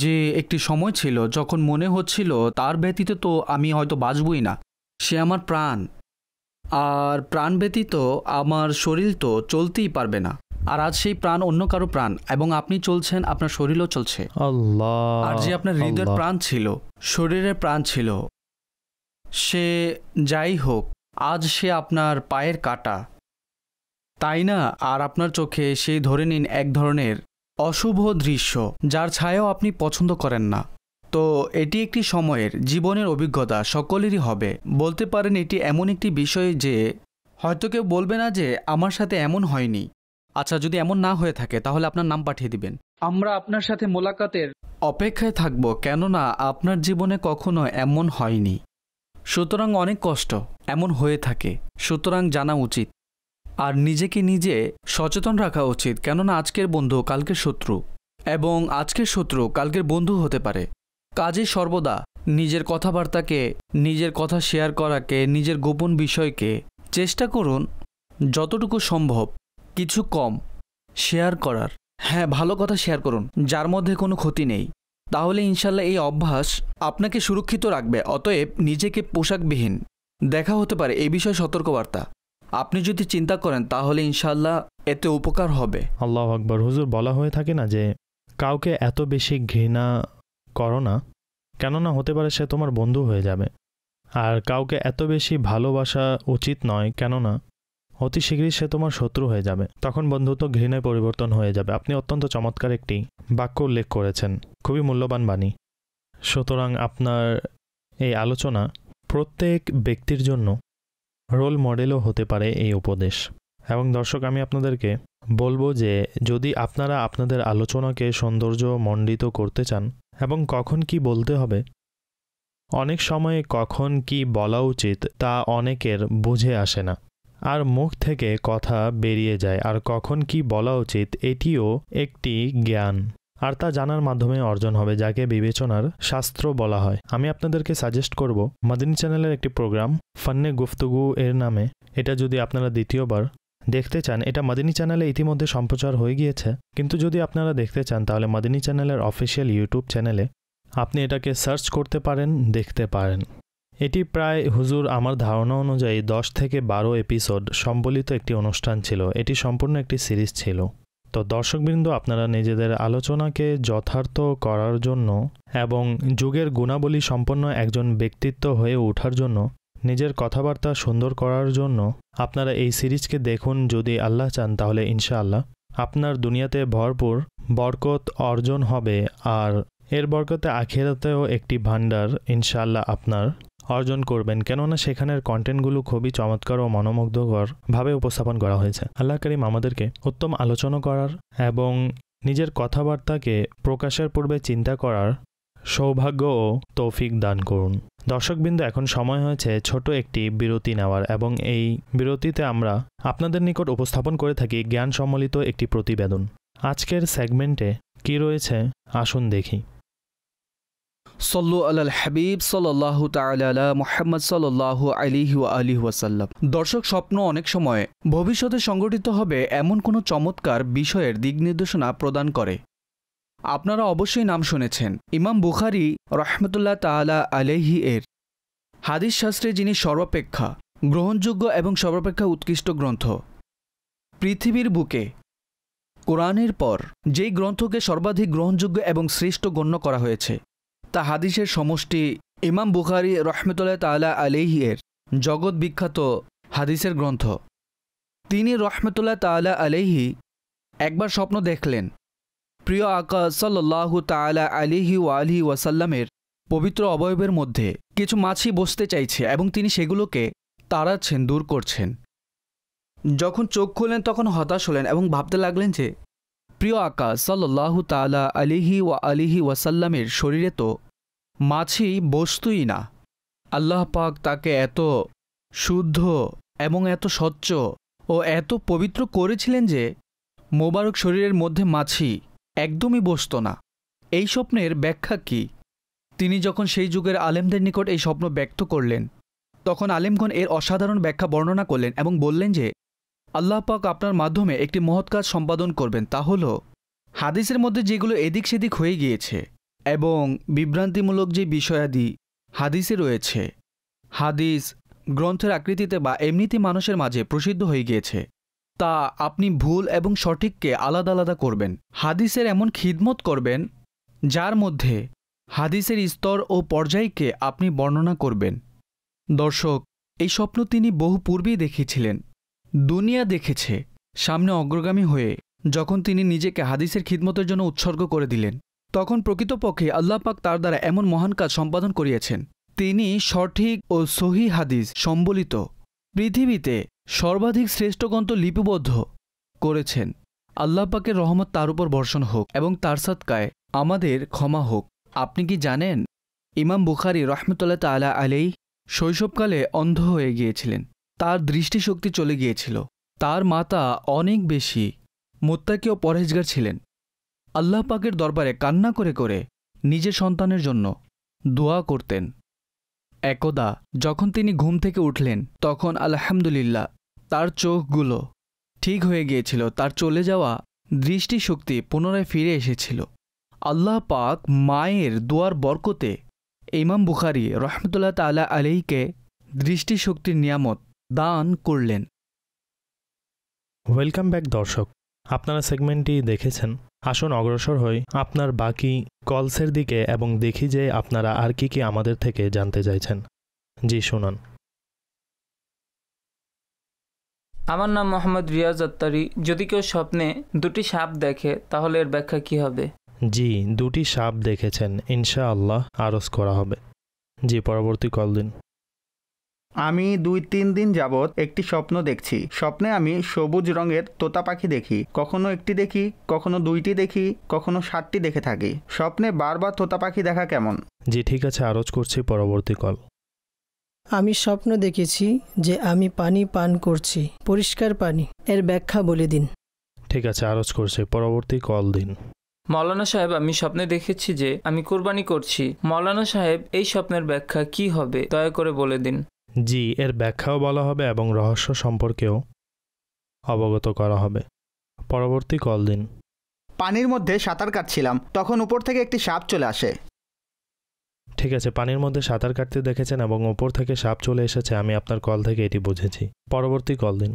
যে একটি সময় ছিল যখন মনে হচ্ছিল তার ব্যতীত তো আমি হয়তো বাঁচবই না, সে আমার প্রাণ, আর প্রাণ ব্যতীত আমার শরীর তো চলতেই পারবে না। আর আজ সেই প্রাণ অন্য কারো প্রাণ, এবং আপনি চলছেন, আপনার শরীরও চলছে। আল্লাহ। আর যে আপনার হৃদয়ের প্রাণ ছিল, শরীরের প্রাণ ছিল, সে যাই হোক, আজ সে আপনার পায়ের কাঁটা, তাই না? আর আপনার চোখে সেই ধরে নিন এক ধরনের অশুভ দৃশ্য, যার ছায়াও আপনি পছন্দ করেন না। তো এটি একটি সময়ের জীবনের অভিজ্ঞতা, সকলেরই হবে। বলতে পারেন এটি এমন একটি বিষয় যে হয়তো কেউ বলবে না যে আমার সাথে এমন হয়নি। আচ্ছা, যদি এমন না হয়ে থাকে তাহলে আপনার নাম পাঠিয়ে দিবেন, আমরা আপনার সাথে মোলাকাতের অপেক্ষায় থাকব, কেননা আপনার জীবনে কখনো এমন হয়নি। সুতরাং অনেক কষ্ট এমন হয়ে থাকে, সুতরাং জানা উচিত আর নিজেকে নিজে সচেতন রাখা উচিত, কেননা আজকের বন্ধু কালকের শত্রু এবং আজকের শত্রু কালকের বন্ধু হতে পারে। কাজে সর্বদা নিজের কথাবার্তাকে, নিজের কথা শেয়ার করাকে, নিজের গোপন বিষয়কে চেষ্টা করুন যতটুকু সম্ভব কিছু কম শেয়ার করার। হ্যাঁ, ভালো কথা শেয়ার করুন যার মধ্যে কোনো ক্ষতি নেই, তাহলে ইনশাল্লাহ এই অভ্যাস আপনাকে সুরক্ষিত রাখবে। অতএব নিজেকে পোশাকবিহীন দেখা হতে পারে, এই বিষয়ে সতর্কবার্তা আপনি যদি চিন্তা করেন তাহলে ইনশাল্লাহ এতে উপকার হবে। আল্লাহু আকবার। হুজুর, বলা হয়ে থাকে না যে কাউকে এত বেশি ঘৃণা করো না, কেননা হতে পারে সে তোমার বন্ধু হয়ে যাবে। আর কাউকে এত বেশি ভালোবাসা উচিত নয়, কেননা অতি শীঘ্রই সে তোমার শত্রু হয়ে যাবে, তখন বন্ধুত্ব ঘৃণায় পরিবর্তন হয়ে যাবে। আপনি অত্যন্ত চমৎকার একটি বাক্য উল্লেখ করেছেন, খুবই মূল্যবান বাণী। সুতরাং আপনার এই আলোচনা প্রত্যেক ব্যক্তির জন্য রোল মডেলও হতে পারে এই উপদেশ। এবং দর্শক, আমি আপনাদেরকে বলবো যে যদি আপনারা আপনাদের আলোচনাকে সৌন্দর্যমণ্ডিত করতে চান এবং কখন কি বলতে হবে, অনেক সময়ে কখন কি বলা উচিত তা অনেকের বুঝে আসে না, আর মুখ থেকে কথা বেরিয়ে যায়। আর কখন কি বলা উচিত এটিও একটি জ্ঞান, আর তা জানার মাধ্যমে অর্জন হবে, যাকে বিবেচনার শাস্ত্র বলা হয়। আমি আপনাদেরকে সাজেস্ট করব মাদিনী চ্যানেলের একটি প্রোগ্রাম ফান্নে গুফতগু এর নামে। এটা যদি আপনারা দ্বিতীয়বার দেখতে চান, এটা মাদিনী চ্যানেলে ইতিমধ্যে সম্প্রচার হয়ে গিয়েছে, কিন্তু যদি আপনারা দেখতে চান তাহলে মাদিনী চ্যানেলের অফিসিয়াল ইউটিউব চ্যানেলে আপনি এটাকে সার্চ করতে পারেন, দেখতে পারেন। এটি প্রায় হুজুর আমার ধারণা অনুযায়ী 10 থেকে 12 এপিসোড সম্বলিত একটি অনুষ্ঠান ছিল। এটি সম্পূর্ণ একটি সিরিজ ছিল। তো দর্শকবৃন্দ, আপনারা নিজেদের আলোচনাকে যথার্থ করার জন্য এবং যুগের গুণাবলী সম্পন্ন একজন ব্যক্তিত্ব হয়ে ওঠার জন্য, নিজের কথাবার্তা সুন্দর করার জন্য আপনারা এই সিরিজকে দেখুন। যদি আল্লাহ চান তাহলে ইনশাআল্লাহ আপনার দুনিয়াতে ভরপুর বরকত অর্জন হবে, আর এর বরকতে আখিরাতেও একটি ভান্ডার ইনশাআল্লাহ আপনার অর্জন করবেন, কেননা সেখানের কন্টেন্টগুলো খুবই চমৎকার ও মনোমুগ্ধকর ভাবে উপস্থাপন করা হয়েছে। আল্লাহ করিম আমাদেরকে উত্তম আলোচনা করার এবং নিজের কথাবার্তাকে প্রকাশের পূর্বে চিন্তা করার সৌভাগ্য ও তৌফিক দান করুন। দর্শকবৃন্দ, এখন সময় হয়েছে ছোট একটি বিরতি নেওয়ার, এবং এই বিরতিতে আমরা আপনাদের নিকট উপস্থাপন করে থাকি জ্ঞান সম্বলিত একটি প্রতিবেদন। আজকের সেগমেন্টে কি রয়েছে আসুন দেখি। সল্লু আলাল হাবিব সাল্লাল্লাহু তাআলা আলা মুহাম্মদ সাল্লাল্লাহু আলাইহি ওয়া আলিহি ওয়াসাল্লাম। দর্শক, স্বপ্ন অনেক সময় ভবিষ্যতে সংঘটিত হবে এমন কোনো চমৎকার বিষয়ের দিক নির্দেশনা প্রদান করে। আপনারা অবশ্যই নাম শুনেছেন ইমাম বুখারী রাহমাতুল্লাহ তাআলা আলাইহি এর হাদিস শাস্ত্রে যিনি সর্বাপেক্ষা গ্রহণযোগ্য এবং সর্বাপেক্ষা উৎকৃষ্ট গ্রন্থ। পৃথিবীর বুকে কোরআনের পর যেই গ্রন্থকে সর্বাধিক গ্রহণযোগ্য এবং শ্রেষ্ঠ গণ্য করা হয়েছে তা হাদিসের সমষ্টি ইমাম বুখারী রাহমাতুল্লাহ তাআলা আলাইহি এর জগৎ বিখ্যাত হাদিসের গ্রন্থ। তিনি রাহমাতুল্লাহ তাআলা আলাইহি একবার স্বপ্ন দেখলেন প্রিয় আকা সাল্লাল্লাহু তাআলা আলাইহি ওয়া আলিহি ওয়াসাল্লামের পবিত্র অবয়বের মধ্যে কিছু মাছি বসতে চাইছে এবং তিনি সেগুলোকে তাড়াচ্ছেন, দূর করছেন। যখন চোখ খুললেন তখন হতাশ হলেন এবং ভাবতে লাগলেন যে প্রিয় আকা সাল্লাল্লাহু তাআলা আলাইহি ওয়া আলিহি ওয়াসাল্লামের শরীরে তো মাছি বস্তুই না। আল্লাহ পাক তাকে এত শুদ্ধ এবং এত স্বচ্ছ ও এত পবিত্র করেছিলেন যে মোবারক শরীরের মধ্যে মাছি একদমই বসত না। এই স্বপ্নের ব্যাখ্যা কি? তিনি যখন সেই যুগের আলেমদের নিকট এই স্বপ্ন ব্যক্ত করলেন, তখন আলেমগণ এর অসাধারণ ব্যাখ্যা বর্ণনা করলেন এবং বললেন যে আল্লাহ পাক আপনার মাধ্যমে একটি মহৎ কাজ সম্পাদন করবেন, তা হল হাদিসের মধ্যে যেগুলো এদিক সেদিক হয়ে গিয়েছে এবং বিভ্রান্তিমূলক যে বিষয়াদি হাদিসে রয়েছে, হাদিস গ্রন্থের আকৃতিতে বা এমনিতে মানুষের মাঝে প্রসিদ্ধ হয়ে গিয়েছে, তা আপনি ভুল এবং সঠিককে আলাদা আলাদা করবেন। হাদিসের এমন খিদমত করবেন যার মধ্যে হাদিসের স্তর ও পর্যায়কে আপনি বর্ণনা করবেন। দর্শক, এই স্বপ্ন তিনি বহু পূর্বেই দেখিয়েছিলেন। দুনিয়া দেখেছে সামনে অগ্রগামী হয়ে যখন তিনি নিজেকে হাদিসের খিদমতের জন্য উৎসর্গ করে দিলেন, তখন প্রকৃতপক্ষে আল্লাহ পাক তার দ্বারা এমন মহান কাজ সম্পাদন করিয়েছেন। তিনি সঠিক ও সহি হাদিস সম্বলিত পৃথিবীতে সর্বাধিক শ্রেষ্ঠ গ্রন্থ লিপিবদ্ধ করেছেন। আল্লাহ পাকের রহমত তার উপর বর্ষণ হোক এবং তার সাদকায় আমাদের ক্ষমা হোক। আপনি কি জানেন ইমাম বুখারী রাহমাতুল্লাহ তাআলা আলাইহি শৈশবকালে অন্ধ হয়ে গিয়েছিলেন। তার দৃষ্টিশক্তি চলে গিয়েছিল। তার মাতা অনেক বেশি মুত্তাকি ও পরহেজগার ছিলেন। আল্লাহ পাকের দরবারে কান্না করে করে নিজের সন্তানের জন্য দোয়া করতেন। একদা যখন তিনি ঘুম থেকে উঠলেন তখন আলহামদুলিল্লাহ তার চোখগুলো ঠিক হয়ে গিয়েছিল। তার চলে যাওয়া দৃষ্টিশক্তি পুনরায় ফিরে এসেছিল। আল্লাহ পাক মায়ের দোয়ার বরকতে ইমাম বুখারী রহমতুল্লাহ তাআলা আলাইহিকে দৃষ্টিশক্তির নিয়ামত দান করলেন। ওয়েলকাম ব্যাক দর্শক, আপনারা সেগমেন্টটি দেখেছেন। আসুন অগ্রসর হই আপনার বাকি কলসের দিকে এবং দেখি যে আপনারা আর কি কি আমাদের থেকে জানতে চাইছেন। জি শুনুন। আমার নাম মোহাম্মদ রিয়াজ আত্তারি। যদি কেউ স্বপ্নে দুটি সাপ দেখে তাহলে এর ব্যাখ্যা কি হবে? জি, দুটি সাপ দেখেছেন, ইনশাআল্লাহ আরজ করা হবে। জি, পরবর্তী কল দিন। আমি 2-3 দিন যাবৎ একটি স্বপ্ন দেখছি। স্বপ্নে আমি সবুজ রঙের তোতা পাখি দেখি। কখনো একটি দেখি, কখনো 2টি দেখি, কখনো 7টি দেখে থাকি। স্বপ্নে বারবার তোতা পাখি দেখা কেমন? জি ঠিক আছে, আরজ করছি। পরবর্তী কল। আমি স্বপ্ন দেখেছি যে আমি পানি পান করছি, পরিষ্কার পানি। এর ব্যাখ্যা বলে দিন। ঠিক আছে, আরজ করছি। পরবর্তী কল দিন। মৌলানা সাহেব, আমি স্বপ্নে দেখেছি যে আমি কোরবানি করছি। মৌলানা সাহেব, এই স্বপ্নের ব্যাখ্যা কি হবে দয়া করে বলে দিন। জি, এর ব্যাখ্যাও বলা হবে এবং রহস্য সম্পর্কেও অবগত করা হবে। পরবর্তী কল দিন। পানির মধ্যে সাঁতার কাটছিলাম, তখন উপর থেকে একটি সাপ চলে আসে। ঠিক আছে, পানির মধ্যে সাঁতার কাটতে দেখেছেন এবং উপর থেকে সাপ চলে এসেছে। আমি আপনার কল থেকে এটি বুঝেছি। পরবর্তী কল দিন।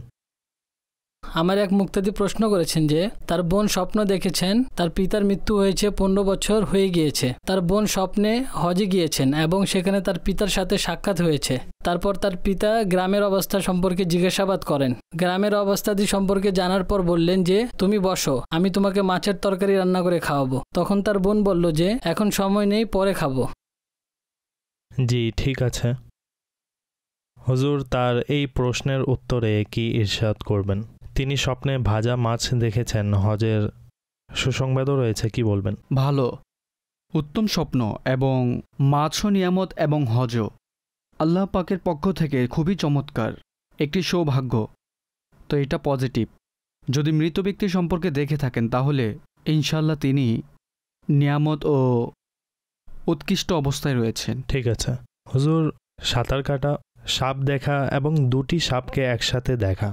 আমার এক মুক্তাদি প্রশ্ন করেছেন যে তার বোন স্বপ্ন দেখেছেন তার পিতার মৃত্যু হয়েছে, 15 বছর হয়ে গিয়েছে। তার বোন স্বপ্নে হজে গিয়েছেন এবং সেখানে তার পিতার সাথে সাক্ষাৎ হয়েছে। তারপর তার পিতা গ্রামের অবস্থা সম্পর্কে জিজ্ঞাসাবাদ করেন। গ্রামের অবস্থাদি সম্পর্কে জানার পর বললেন যে তুমি বসো, আমি তোমাকে মাছের তরকারি রান্না করে খাওয়াবো। তখন তার বোন বলল যে এখন সময় নেই, পরে খাবো। জি ঠিক আছে। হুজুর তার এই প্রশ্নের উত্তরে কি ইরশাদ করবেন? তিনি স্বপ্নে ভাজা মাছ দেখেছেন, হজের সুসংবাদও রয়েছে, কি বলবেন? ভালো, উত্তম স্বপ্ন এবং মাছও নিয়ামত এবং হজও আল্লাহ পাকের পক্ষ থেকে খুবই চমৎকার একটি সৌভাগ্য। তো এটা পজিটিভ। যদি মৃত ব্যক্তি সম্পর্কে দেখে থাকেন তাহলে ইনশাল্লাহ তিনি নিয়ামত ও উৎকৃষ্ট অবস্থায় রয়েছেন। ঠিক আছে হুজুর, সাঁতার কাটা, সাপ দেখা এবং দুটি সাপকে একসাথে দেখা,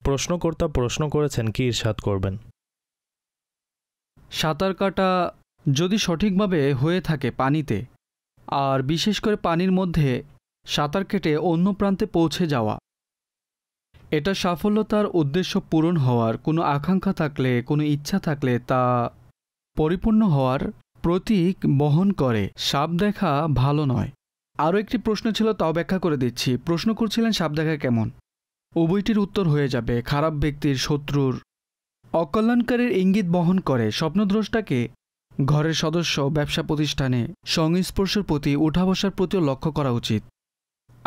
প্রশ্নকর্তা প্রশ্ন করেছেন, কি ইরশাদ করবেন? সাঁতার কাটা যদি সঠিকভাবে হয়ে থাকে পানিতে, আর বিশেষ করে পানির মধ্যে সাঁতার কেটে অন্য প্রান্তে পৌঁছে যাওয়া, এটা সাফল্যতার উদ্দেশ্য পূরণ হওয়ার কোনো আকাঙ্ক্ষা থাকলে, কোনো ইচ্ছা থাকলে তা পরিপূর্ণ হওয়ার প্রতীক বহন করে। সাপ দেখা ভালো নয়। আরও একটি প্রশ্ন ছিল, তাও ব্যাখ্যা করে দিচ্ছি। প্রশ্ন করছিলেন সাপ দেখা কেমন। উভয়টির উত্তর হয়ে যাবে। খারাপ ব্যক্তির, শত্রুর, অকল্যাণকারীর ইঙ্গিত বহন করে। স্বপ্নদ্রষ্টাকে ঘরের সদস্য, ব্যবসা প্রতিষ্ঠানে সংস্পর্শের প্রতি, উঠা বসার প্রতিও লক্ষ্য করা উচিত।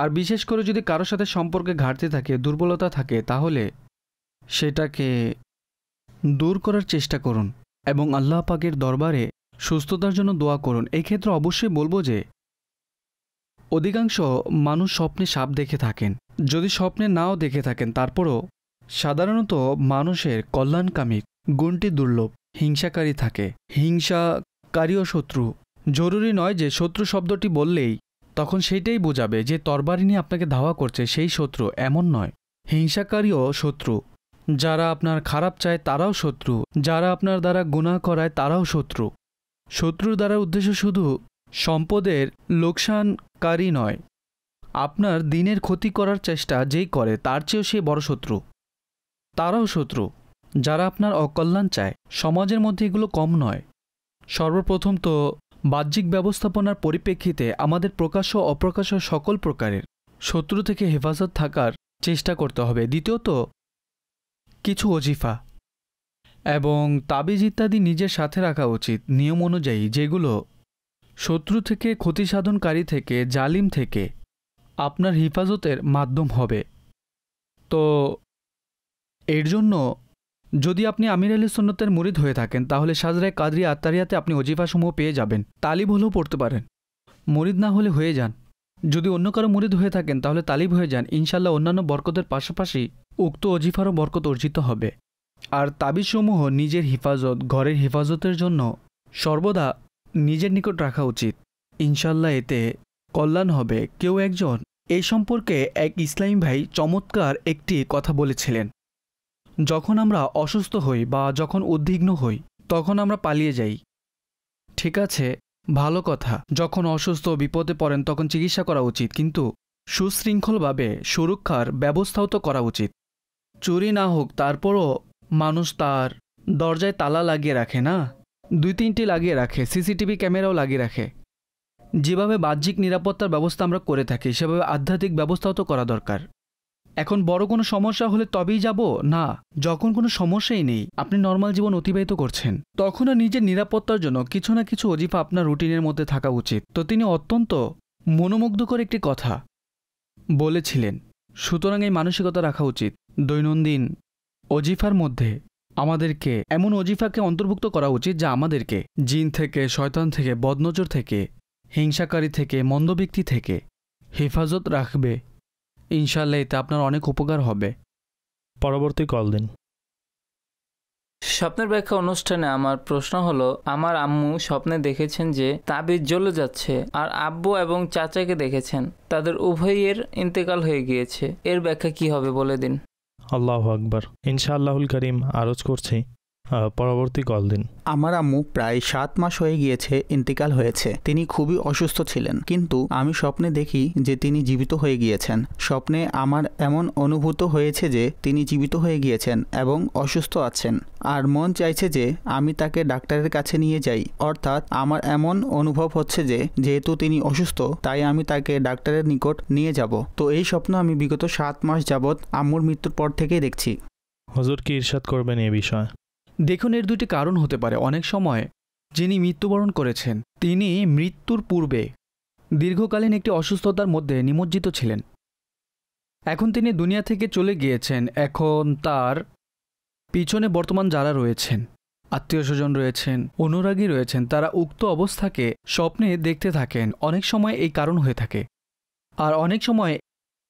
আর বিশেষ করে যদি কারোর সাথে সম্পর্কে ঘাটতি থাকে, দুর্বলতা থাকে, তাহলে সেটাকে দূর করার চেষ্টা করুন এবং আল্লাহ পাকের দরবারে সুস্থতার জন্য দোয়া করুন। এই ক্ষেত্রে অবশ্যই বলবো যে অধিকাংশ মানুষ স্বপ্নে সাপ দেখে থাকেন। যদি স্বপ্নে নাও দেখে থাকেন তারপরও সাধারণত মানুষের কল্যাণকামী গুণটি দুর্লভ। হিংসাকারী থাকে, হিংসাকারী ও শত্রু। জরুরি নয় যে শত্রু শব্দটি বললেই তখন সেইটাই বোঝাবে যে তরবারি নিয়ে আপনাকে ধাওয়া করছে সেই শত্রু, এমন নয়। হিংসাকারীও শত্রু। যারা আপনার খারাপ চায় তারাও শত্রু, যারা আপনার দ্বারা গুনাহ করায় তারাও শত্রু। শত্রুর দ্বারা উদ্দেশ্য শুধু সম্পদের লোকসানকারী নয়, আপনার দিনের ক্ষতি করার চেষ্টা যেই করে তার চেয়েও সে বড় শত্রু। তারাও শত্রু যারা আপনার অকল্যাণ চায়। সমাজের মধ্যে এগুলো কম নয়। সর্বপ্রথম তো বাহ্যিক ব্যবস্থাপনার পরিপ্রেক্ষিতে আমাদের প্রকাশ্য অপ্রকাশ্য সকল প্রকারের শত্রু থেকে হেফাজত থাকার চেষ্টা করতে হবে। দ্বিতীয়ত কিছু ওজিফা এবং তাবিজ ইত্যাদি নিজের সাথে রাখা উচিত নিয়ম অনুযায়ী, যেগুলো শত্রু থেকে, ক্ষতিসাধনকারী থেকে, জালিম থেকে আপনার হেফাজতের মাধ্যম হবে। তো এর জন্য যদি আপনি আমির আহলে সুন্নতের মুরিদ হয়ে থাকেন তাহলে সাজরায় কাদরিয়া আত্তারিয়াতে আপনি ওজিফাসমূহ পেয়ে যাবেন। তালিব হলেও পড়তে পারেন। মুরিদ না হলে হয়ে যান, যদি অন্য কারো মুরিদ হয়ে থাকেন তাহলে তালিব হয়ে যান, ইনশাল্লাহ অন্যান্য বরকতের পাশাপাশি উক্ত অজিফারও বরকত অর্জিত হবে। আর তাবিজসমূহ নিজের হিফাজত, ঘরের হেফাজতের জন্য সর্বদা নিজের নিকট রাখা উচিত। ইনশাল্লাহ এতে কল্যাণ হবে। কেউ একজন এই সম্পর্কে এক ইসলামী ভাই চমৎকার একটি কথা বলেছিলেন, যখন আমরা অসুস্থ হই বা যখন উদ্বিগ্ন হই তখন আমরা পালিয়ে যাই। ঠিক আছে, ভালো কথা, যখন অসুস্থ বিপদে পড়েন তখন চিকিৎসা করা উচিত, কিন্তু সুশৃঙ্খলভাবে সুরক্ষার ব্যবস্থাও তো করা উচিত। চুরি না হোক তারপরও মানুষ তার দরজায় তালা লাগিয়ে রাখে না, 2-3টি লাগিয়ে রাখে, সিসিটিভি ক্যামেরাও লাগিয়ে রাখে। যেভাবে বাহ্যিক নিরাপত্তার ব্যবস্থা আমরা করে থাকি সেভাবে আধ্যাত্মিক ব্যবস্থাও তো করা দরকার। এখন বড় কোনো সমস্যা হলে তবেই যাব না, যখন কোনো সমস্যাই নেই, আপনি নর্মাল জীবন অতিবাহিত করছেন, তখনও নিজের নিরাপত্তার জন্য কিছু না কিছু অজিফা আপনার রুটিনের মধ্যে থাকা উচিত। তো তিনি অত্যন্ত মনোমুগ্ধকর একটি কথা বলেছিলেন। সুতরাং এই মানসিকতা রাখা উচিত। দৈনন্দিন অজিফার মধ্যে আমাদেরকে এমন অজিফাকে অন্তর্ভুক্ত করা উচিত যা আমাদেরকে জিন থেকে, শয়তান থেকে, বদনজর থেকে, হিংসাকারী থেকে, মন্দ ব্যক্তি থেকে হেফাজত রাখবে। ইনশাআল্লাহ এতে আপনার অনেক উপকার হবে। পরবর্তী কল দিন। স্বপ্নের ব্যাখ্যা অনুষ্ঠানে আমার প্রশ্ন হলো, আমার আম্মু স্বপ্নে দেখেছেন যে তাবিজ জ্বলে যাচ্ছে, আর আব্বু এবং চাচাকে দেখেছেন তাদের উভয়ের ইন্তেকাল হয়ে গিয়েছে। এর ব্যাখ্যা কি হবে বলে দিন। আল্লাহু আকবার। ইনশাআল্লাহুল করিম আরজ করছি। পরবর্তী কল দিন। আমার আম্মু প্রায় 7 মাস হয়ে গিয়েছে ইন্তেকাল হয়েছে। তিনি খুবই অসুস্থ ছিলেন, কিন্তু আমি স্বপ্নে দেখি যে তিনি জীবিত হয়ে গিয়েছেন। স্বপ্নে আমার এমন অনুভূত হয়েছে যে তিনি জীবিত হয়ে গিয়েছেন এবং অসুস্থ আছেন, আর মন চাইছে যে আমি তাকে ডাক্তারের কাছে নিয়ে যাই। অর্থাৎ আমার এমন অনুভব হচ্ছে যে যেহেতু তিনি অসুস্থ তাই আমি তাকে ডাক্তারের নিকট নিয়ে যাব। তো এই স্বপ্ন আমি বিগত 7 মাস যাবৎ আম্মুর মৃত্যুর পর থেকেই দেখছি। হুজুর কি ইরশাদ করবেন এই বিষয়ে? দেখুন, এর 2টি কারণ হতে পারে। অনেক সময় যিনি মৃত্যুবরণ করেছেন তিনি মৃত্যুর পূর্বে দীর্ঘকালীন একটি অসুস্থতার মধ্যে নিমজ্জিত ছিলেন। এখন তিনি দুনিয়া থেকে চলে গিয়েছেন। এখন তার পিছনে বর্তমান যারা রয়েছেন, আত্মীয় স্বজন রয়েছেন, অনুরাগী রয়েছেন, তারা উক্ত অবস্থাকে স্বপ্নে দেখতে থাকেন। অনেক সময় এই কারণ হয়ে থাকে, আর অনেক সময়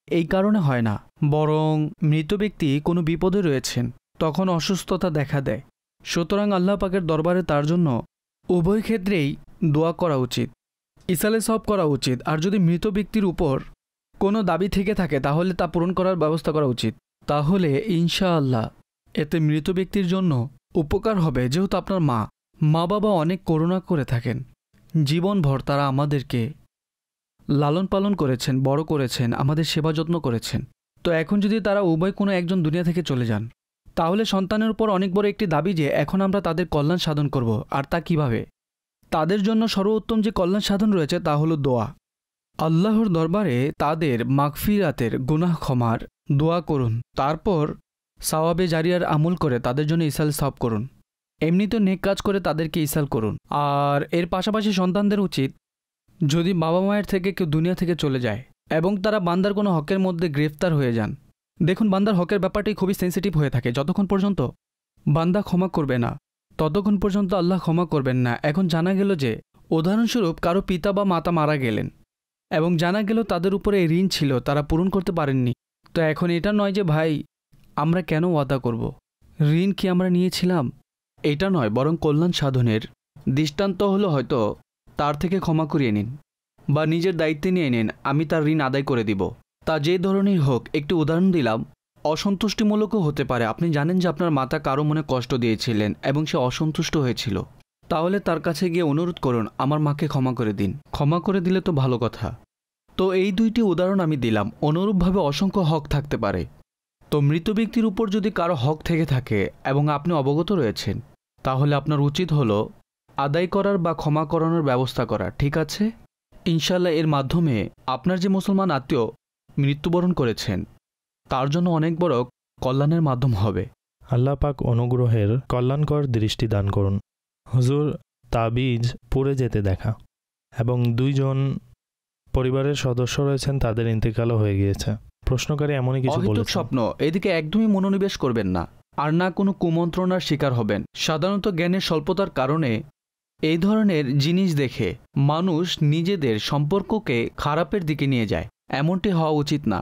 এই কারণে হয় না, বরং মৃত ব্যক্তি কোনো বিপদে রয়েছেন, তখন অসুস্থতা দেখা দেয়। সুতরাং আল্লাহ পাকের দরবারে তার জন্য উভয় ক্ষেত্রেই দোয়া করা উচিত, ইসালে সব করা উচিত। আর যদি মৃত ব্যক্তির উপর কোনো দাবি থেকে থাকে তাহলে তা পূরণ করার ব্যবস্থা করা উচিত। তাহলে ইনশাআল্লাহ এতে মৃত ব্যক্তির জন্য উপকার হবে। যেহেতু আপনার মা বাবা অনেক করুণা করে থাকেন, জীবনভর তারা আমাদেরকে লালন পালন করেছেন, বড় করেছেন, আমাদের সেবা যত্ন করেছেন। তো এখন যদি তারা উভয় কোনো একজন দুনিয়া থেকে চলে যান তাহলে সন্তানের উপর অনেক বড় একটি দাবি যে এখন আমরা তাদের কল্যাণ সাধন করব। আর তা কিভাবে? তাদের জন্য সর্বোত্তম যে কল্যাণ সাধন রয়েছে তা হলো দোয়া। আল্লাহর দরবারে তাদের মাগফিরাতের গুনাহ ক্ষমার দোয়া করুন, তারপর সাওয়াবে জারিয়ার আমল করে তাদের জন্য ইসাল সব করুন। এমনিতে নেক কাজ করে তাদেরকে ইসাল করুন। আর এর পাশাপাশি সন্তানদের উচিত, যদি বাবা মায়ের থেকে কেউ দুনিয়া থেকে চলে যায় এবং তারা বান্দার কোনো হকের মধ্যে গ্রেফতার হয়ে যান, দেখুন বান্দার হকের ব্যাপারটি খুবই সেন্সিটিভ হয়ে থাকে। যতক্ষণ পর্যন্ত বান্দা ক্ষমা করবে না ততক্ষণ পর্যন্ত আল্লাহ ক্ষমা করবেন না। এখন জানা গেল যে উদাহরণস্বরূপ কারো পিতা বা মাতা মারা গেলেন এবং জানা গেল তাদের উপরে এই ঋণ ছিল, তারা পূরণ করতে পারেননি। তো এখন এটা নয় যে ভাই আমরা কেন ওয়াদা করব, ঋণ কি আমরা নিয়েছিলাম, এটা নয়, বরং কল্যাণ সাধনের দৃষ্টান্ত হলো হয়তো তার থেকে ক্ষমা করিয়ে নিন বা নিজের দায়িত্বে নিয়ে নিন, আমি তার ঋণ আদায় করে দিব। তা যে ধরনের হোক, একটি উদাহরণ দিলাম, অসন্তুষ্টিমূলকও হতে পারে। আপনি জানেন যে আপনার মাতা কারো মনে কষ্ট দিয়েছিলেন এবং সে অসন্তুষ্ট হয়েছিল, তাহলে তার কাছে গিয়ে অনুরোধ করুন আমার মাকে ক্ষমা করে দিন। ক্ষমা করে দিলে তো ভালো কথা। তো এই 2টি উদাহরণ আমি দিলাম। অনুরূপভাবে অসংখ্য হক থাকতে পারে। তো মৃত ব্যক্তির উপর যদি কারো হক থেকে থাকে এবং আপনি অবগত রয়েছেন, তাহলে আপনার উচিত হলো আদায় করার বা ক্ষমা করানোর ব্যবস্থা করা। ঠিক আছে? ইনশাল্লাহ এর মাধ্যমে আপনার যে মুসলমান আত্মীয় মৃত্যুবরণ করেছেন তার জন্য অনেক বড় কল্যাণের মাধ্যম হবে। আল্লাহ পাক অনুগ্রহের কল্যাণকর দৃষ্টি দান করুন। হুজুর, তাবিজ পুড়ে যেতে দেখা এবং 2 জন পরিবারের সদস্য রয়েছেন, তাদের ইন্তেকালও হয়ে গিয়েছে। প্রশ্নকারী এমনই কিছু বলেছেন। স্বপ্ন, এদিকে একদমই মনোনিবেশ করবেন না, আর না কোনো কুমন্ত্রণার শিকার হবেন। সাধারণত জ্ঞানের স্বল্পতার কারণে এই ধরনের জিনিস দেখে মানুষ নিজেদের সম্পর্ককে খারাপের দিকে নিয়ে যায়। এমনটি হওয়া উচিত না।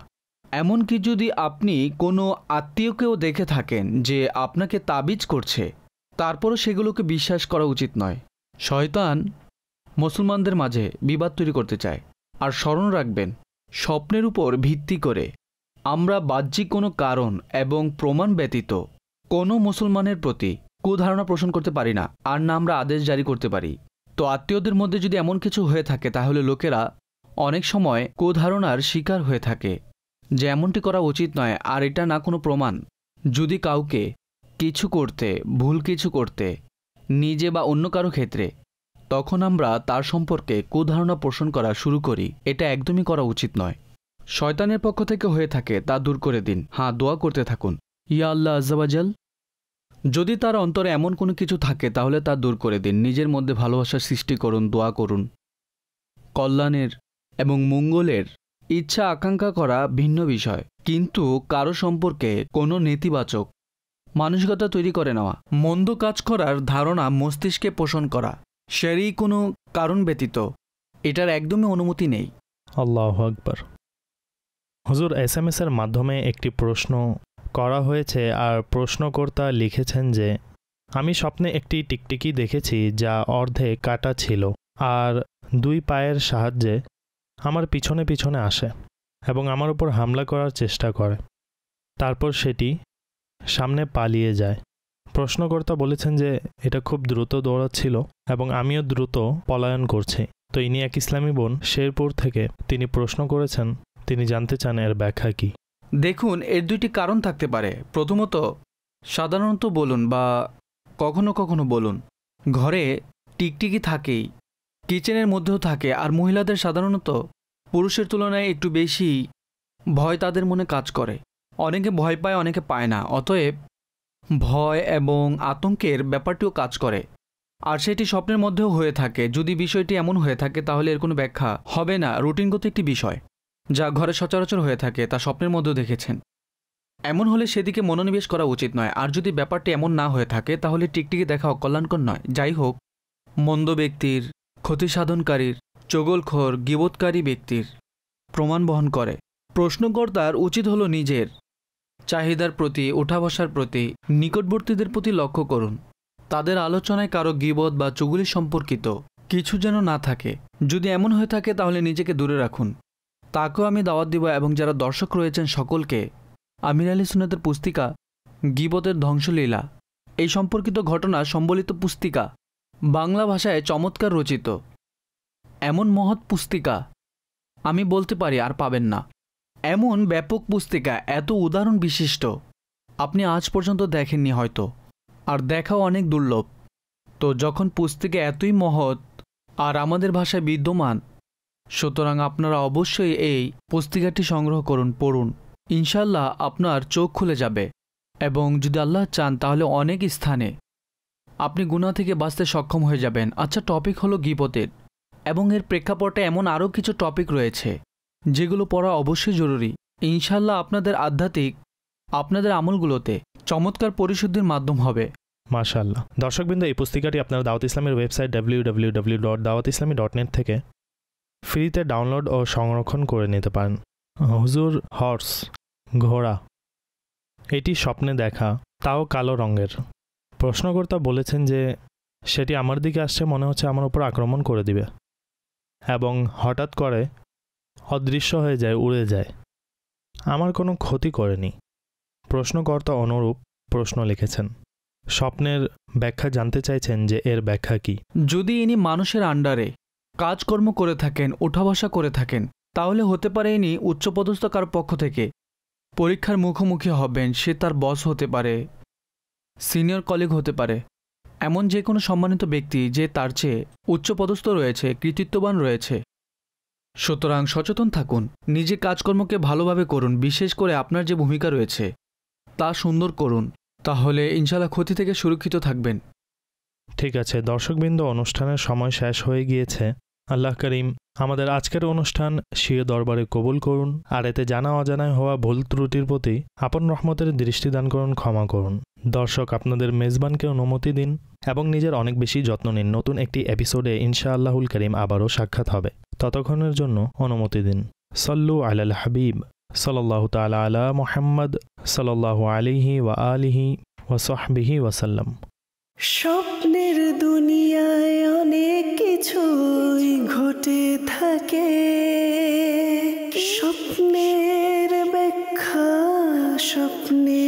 এমনকি যদি আপনি কোনো আত্মীয়কেও দেখে থাকেন যে আপনাকে তাবিজ করছে, তারপরও সেগুলোকে বিশ্বাস করা উচিত নয়। শয়তান মুসলমানদের মাঝে বিবাদ তৈরি করতে চায়। আর স্মরণ রাখবেন, স্বপ্নের উপর ভিত্তি করে আমরা বাহ্যিক কোনো কারণ এবং প্রমাণ ব্যতীত কোনো মুসলমানের প্রতি কুধারণা পোষণ করতে পারি না, আর না আমরা আদেশ জারি করতে পারি। তো আত্মীয়দের মধ্যে যদি এমন কিছু হয়ে থাকে, তাহলে লোকেরা অনেক সময় কুধারণার শিকার হয়ে থাকে যে এমনটি করা উচিত নয়, আর এটা না কোনো প্রমাণ। যদি কাউকে কিছু করতে, ভুল কিছু করতে, নিজে বা অন্য কারো ক্ষেত্রে, তখন আমরা তার সম্পর্কে কুধারণা পোষণ করা শুরু করি। এটা একদমই করা উচিত নয়। শয়তানের পক্ষ থেকে হয়ে থাকে তা দূর করে দিন। হ্যাঁ, দোয়া করতে থাকুন, ইয়া আল্লাহ আজ্জাওয়াজাল, যদি তার অন্তরে এমন কোনো কিছু থাকে তাহলে তা দূর করে দিন। নিজের মধ্যে ভালোবাসার সৃষ্টি করুন, দোয়া করুন। কল্যাণের এবং মঙ্গলের ইচ্ছা আকাঙ্ক্ষা করা ভিন্ন বিষয়, কিন্তু কারো সম্পর্কে কোনো নেতিবাচক মানসিকতা তৈরি করে নেওয়া, মন্দ কাজ করার ধারণা মস্তিষ্কে পোষণ করা, সেই কোনো কারণ ব্যতীত এটার একদমই অনুমতি নেই। আল্লাহু আকবার। হুজুর, SMS এর মাধ্যমে একটি প্রশ্ন করা হয়েছে, আর প্রশ্নকর্তা লিখেছেন যে আমি স্বপ্নে একটি টিকটিকি দেখেছি যা অর্ধে কাটা ছিল আর 2 পায়ের সাহায্যে আমার পিছনে পিছনে আসে এবং আমার উপর হামলা করার চেষ্টা করে, তারপর সেটি সামনে পালিয়ে যায়। প্রশ্নকর্তা বলেছেন যে এটা খুব দ্রুত দৌড়াচ্ছিল এবং আমিও দ্রুত পলায়ন করছি। তো ইনি এক ইসলামী বোন শেরপুর থেকে, তিনি প্রশ্ন করেছেন, তিনি জানতে চান এর ব্যাখ্যা কি। দেখুন, এর 2টি কারণ থাকতে পারে। প্রথমত, সাধারণত বলুন বা কখনো কখনো বলুন, ঘরে টিকটিকি থাকেই, কিচেনের মধ্যেও থাকে, আর মহিলাদের সাধারণত পুরুষের তুলনায় একটু বেশি ভয় তাদের মনে কাজ করে। অনেকে ভয় পায়, অনেকে পায় না। অতএব ভয় এবং আতঙ্কের ব্যাপারটিও কাজ করে, আর সেটি স্বপ্নের মধ্যেও হয়ে থাকে। যদি বিষয়টি এমন হয়ে থাকে তাহলে এর কোনো ব্যাখ্যা হবে না। রুটিনগত একটি বিষয় যা ঘরে সচরাচর হয়ে থাকে তা স্বপ্নের মধ্যেও দেখেছেন, এমন হলে সেদিকে মনোনিবেশ করা উচিত নয়। আর যদি ব্যাপারটি এমন না হয়ে থাকে তাহলে টিকটিকি দেখা অকল্যাণকর নয়। যাই হোক, মন্দ ব্যক্তির, ক্ষতি সাধনকারীর, চগলখোর, গীবতকারী ব্যক্তির প্রমাণ বহন করে। প্রশ্নকর্তার উচিত হলো নিজের চাহিদার প্রতি, ওঠা বসার প্রতি, নিকটবর্তীদের প্রতি লক্ষ্য করুন। তাদের আলোচনায় কারো গীবত বা চুগলি সম্পর্কিত কিছু যেন না থাকে। যদি এমন হয়ে থাকে তাহলে নিজেকে দূরে রাখুন। তাকেও আমি দাওয়াত দিব, এবং যারা দর্শক রয়েছেন সকলকে আমির আলী সুন্নাতের পুস্তিকা গীবতের ধ্বংসলীলা এই সম্পর্কিত ঘটনা সম্বলিত পুস্তিকা, বাংলা ভাষায় চমৎকার রচিত এমন মহৎ পুস্তিকা আমি বলতে পারি আর পাবেন না। এমন ব্যাপক পুস্তিকা, এত উদাহরণ বিশিষ্ট আপনি আজ পর্যন্ত দেখেননি হয়তো, আর দেখাও অনেক দুর্লভ। তো যখন পুস্তিকা এতই মহৎ আর আমাদের ভাষায় বিদ্যমান, সুতরাং আপনারা অবশ্যই এই পুস্তিকাটি সংগ্রহ করুন, পড়ুন। ইনশাল্লাহ আপনার চোখ খুলে যাবে, এবং যদি আল্লাহ চান তাহলে অনেক স্থানে আপনি গুনাহ থেকে বাঁচতে সক্ষম হয়ে যাবেন। আচ্ছা, টপিক হলো গীবতের, এবং এর প্রেক্ষাপটে এমন আরও কিছু টপিক রয়েছে যেগুলো পড়া অবশ্যই জরুরি। ইনশাল্লাহ আপনাদের আধ্যাত্মিক, আপনাদের আমলগুলোতে চমৎকার পরিশুদ্ধির মাধ্যম হবে। মাশাআল্লাহ। দর্শকবৃন্দ, এই পুস্তিকাটি আপনারা দাওয়াত ইসলামের ওয়েবসাইট www.dawatislami.net থেকে ফ্রিতে ডাউনলোড ও সংরক্ষণ করে নিতে পারেন। হুজুর, হর্স, ঘোড়া, এটি স্বপ্নে দেখা, তাও কালো রঙের। প্রশ্নকর্তা বলেছেন যে সেটি আমার দিকে আসছে, মনে হচ্ছে আমার উপর আক্রমণ করে দিবে, এবং হঠাৎ করে অদৃশ্য হয়ে যায়, উড়ে যায়। আমার কোনো ক্ষতি করেনি। প্রশ্নকর্তা অনুরূপ প্রশ্ন লিখেছেন। স্বপ্নের ব্যাখ্যা জানতে চাইছেন যে এর ব্যাখ্যা কি। যদি ইনি মানুষের আন্ডারে কাজকর্ম করে থাকেন, ওঠা বসা করে থাকেন, তাহলে হতে পারে ইনি উচ্চপদস্থ কারো পক্ষ থেকে পরীক্ষার মুখোমুখি হবেন। সে তার বস হতে পারে, সিনিয়র কলিগ হতে পারে, এমন যে কোনো সম্মানিত ব্যক্তি যে তার চেয়ে উচ্চপদস্থ রয়েছে, কৃতিত্ববান রয়েছে। সুতরাং সচেতন থাকুন, নিজের কাজকর্মকে ভালোভাবে করুন, বিশেষ করে আপনার যে ভূমিকা রয়েছে তা সুন্দর করুন, তাহলে ইনশাল্লাহ ক্ষতি থেকে সুরক্ষিত থাকবেন। ঠিক আছে দর্শকবৃন্দ, অনুষ্ঠানের সময় শেষ হয়ে গিয়েছে। আল্লাহ করিম আমাদের আজকের অনুষ্ঠান স্বীয় দরবারে কবুল করুন, আর এতে জানা অজানায় হওয়া ভুল ত্রুটির প্রতি আপন রহমতের দৃষ্টি দান করুন, ক্ষমা করুন। দর্শক, আপনাদের মেজবানকে অনুমতি দিন এবং নিজের অনেক বেশি যত্ন নিন। নতুন একটি এপিসোডে ইনশাআল্লাহুল করিম আবারও সাক্ষাৎ হবে। ততক্ষণের জন্য অনুমতি দিন। সল্লু আলাল হাবিব সাল্লাল্লাহু তাআলা আলা মুহাম্মদ সাল্লাল্লাহু আলাইহি ওয়া আলিহি ওয়া সাহবিহি ওয়াসাল্লাম। স্বপ্নের দুনিয়ায় অনেক কিছুই ঘটে থাকে, স্বপ্নের ব্যাখ্যা স্বপ্নে